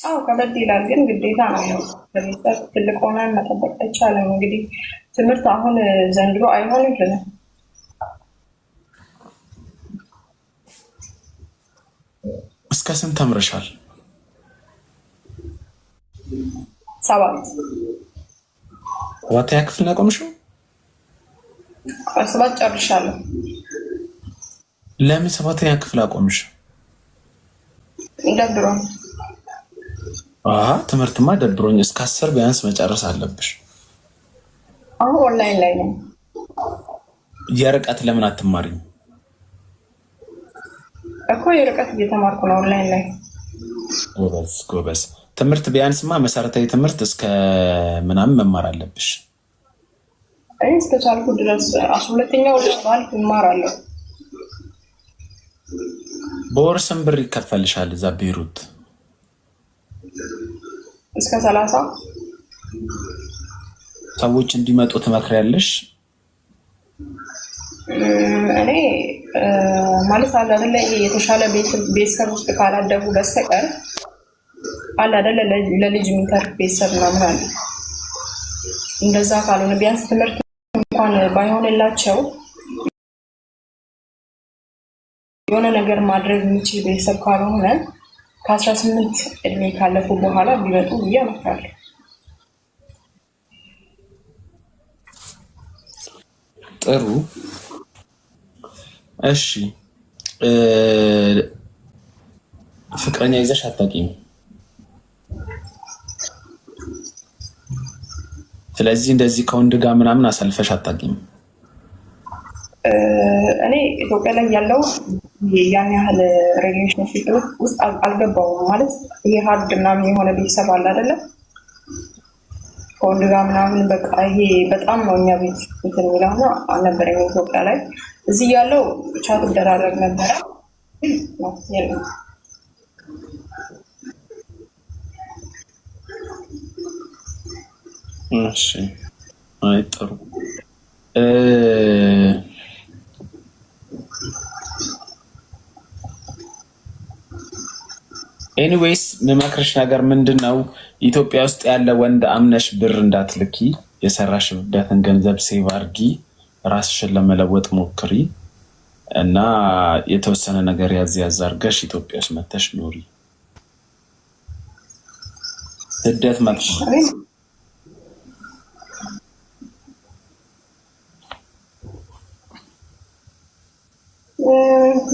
አዎ ከበድ ይላል፣ ግን ግዴታ ነው። ለቤተሰብ ትልቅ ሆነን መጠበቅ አይቻልም። እንግዲህ ትምህርት አሁን ዘንድሮ አይሆንልንም። እስከ ስንት ተምረሻል? 7 7ኛ ክፍል ነው ያቆምሽው? 7 ጨርሻለሁ። ለምን 7ኛ ክፍል አቆምሽ? ደብሮኝ። ትምህርትማ ደብሮኝ እስከ 10 ቢያንስ መጨረስ አለብሽ። አሁን ኦንላይን ላይ ነው። የርቀት ለምን አትማሪም? እኮ የርቀት እየተማርኩ ነው ኦንላይን ላይ። ጎበዝ። ትምህርት ቢያንስማ መሰረታዊ ትምህርት እስከ ምናምን መማር አለብሽ። እኔ እስከቻልኩ ድረስ 12ኛው ማለት እማራለሁ። በወር ስንት ብር ይከፈልሻል እዛ ቤይሩት? እስከ 30። ሰዎች እንዲመጡ ትመክሪያለሽ? እኔ ማለት አለ አይደለ የተሻለ ቤተሰብ ውስጥ ካላደጉ በስተቀር አለ አይደለ ለልጅ የሚተርፍ ቤተሰብ ምናምን አለ። እንደዛ ካልሆነ ቢያንስ ትምህርት እንኳን ባይሆንላቸው የሆነ ነገር ማድረግ የሚችል ቤተሰብ ካልሆነ ከ18 እድሜ ካለፉ በኋላ ቢመጡ ብዬ እመክራለሁ። ጥሩ። እሺ ፍቅረኛ ይዘሽ አታውቂም? ስለዚህ እንደዚህ ከወንድ ጋር ምናምን አሳልፈሽ አታውቂም? እኔ ኢትዮጵያ ላይ ያለው ያን ያህል ሪሌሽንሽፕ ውስጥ አልገባውም። ማለት ይሄ ሀርድ ምናምን የሆነ ቤተሰብ አለ አይደለም ከወንድ ጋር ምናምን በቃ ይሄ በጣም ነው እኛ ቤት እንትን የሚለው አልነበረኝ። ኢትዮጵያ ላይ እዚህ ያለው ቻት ደራረግ ነበረ። እሺ አይ ጥሩ። ኤኒዌይስ የምመክርሽ ነገር ምንድን ነው? ኢትዮጵያ ውስጥ ያለ ወንድ አምነሽ ብር እንዳትልኪ። የሰራሽበትን ገንዘብ ሴቭ አድርጊ። ራስሽን ለመለወጥ ሞክሪ እና የተወሰነ ነገር ያዝ አድርገሽ ኢትዮጵያ ውስጥ መተሽ ኖሪ። ስደት መጥፎ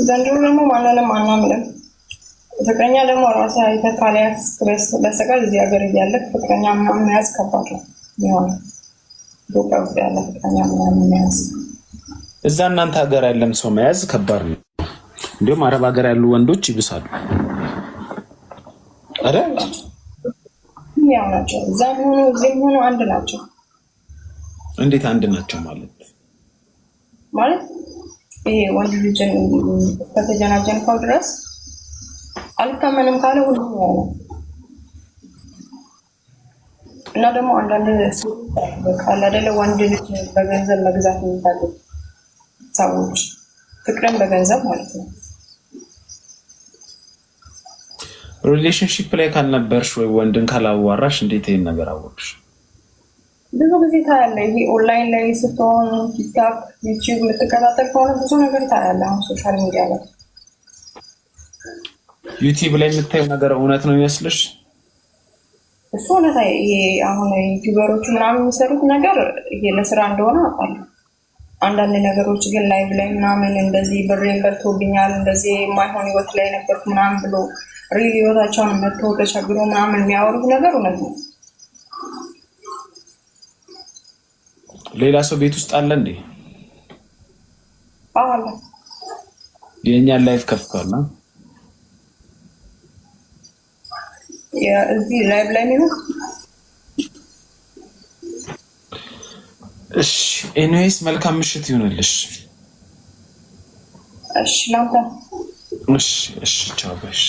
ዘንድሮ ደግሞ ማንንም አናምንም። ፍቅረኛ ደግሞ ራሴ አይተህ ካልያዝክ በስተቀር እዚህ ሀገር እያለህ ፍቅረኛ ምናምን መያዝ ከባድ ነው የሚሆነው። ኢትዮጵያ ውስጥ ያለ ፍቅረኛ ምናምን መያዝ እዛ እናንተ ሀገር ያለም ሰው መያዝ ከባድ ነው። እንዲሁም አረብ ሀገር ያሉ ወንዶች ይብሳሉ አይደል? ያው ናቸው። እዛም ሆኖ እዚህም ሆኖ አንድ ናቸው። እንዴት አንድ ናቸው ማለት? ይሄ ወንድ ልጅን ከተጀናጀንከው ድረስ አልታመንም ካለ ሁሉ ነው። እና ደግሞ አንዳንድ ካለ አይደለ ወንድ ልጅ በገንዘብ መግዛት የሚፈልጉ ሰዎች ፍቅርን በገንዘብ ማለት ነው። ሪሌሽንሺፕ ላይ ካልነበርሽ ወይ ወንድን ካላዋራሽ እንዴት ይሄን ነገር አወቅሽ? ብዙ ጊዜ ታያለህ። ይሄ ኦንላይን ላይ ስትሆን ቲክታክ፣ ዩቲዩብ የምትከታተል ከሆነ ብዙ ነገር ታያለህ። አሁን ሶሻል ሚዲያ ላይ ዩቲዩብ ላይ የምታየው ነገር እውነት ነው ይመስልሽ? እሱ እውነት። ይሄ አሁን ዩቲዩበሮቹ ምናምን የሚሰሩት ነገር ይሄ ለስራ እንደሆነ አውቃለሁ። አንዳንድ ነገሮች ግን ላይቭ ላይ ምናምን እንደዚህ ብሬን በልቶብኛል፣ እንደዚህ የማይሆን ህይወት ላይ ነበርኩ ምናምን ብሎ ሪል ህይወታቸውን መጥቶ ተቸግሮ ምናምን የሚያወሩት ነገር እውነት ነው። ሌላ ሰው ቤት ውስጥ አለ እንዴ? አለ። የእኛን ላይፍ ከፍቷል ነው እዚህ ላይቭ ላይ ነው። እሺ ኤኒዌይስ መልካም ምሽት ይሁንልሽ። እሺ ላምታ። እሺ ቻው በሽ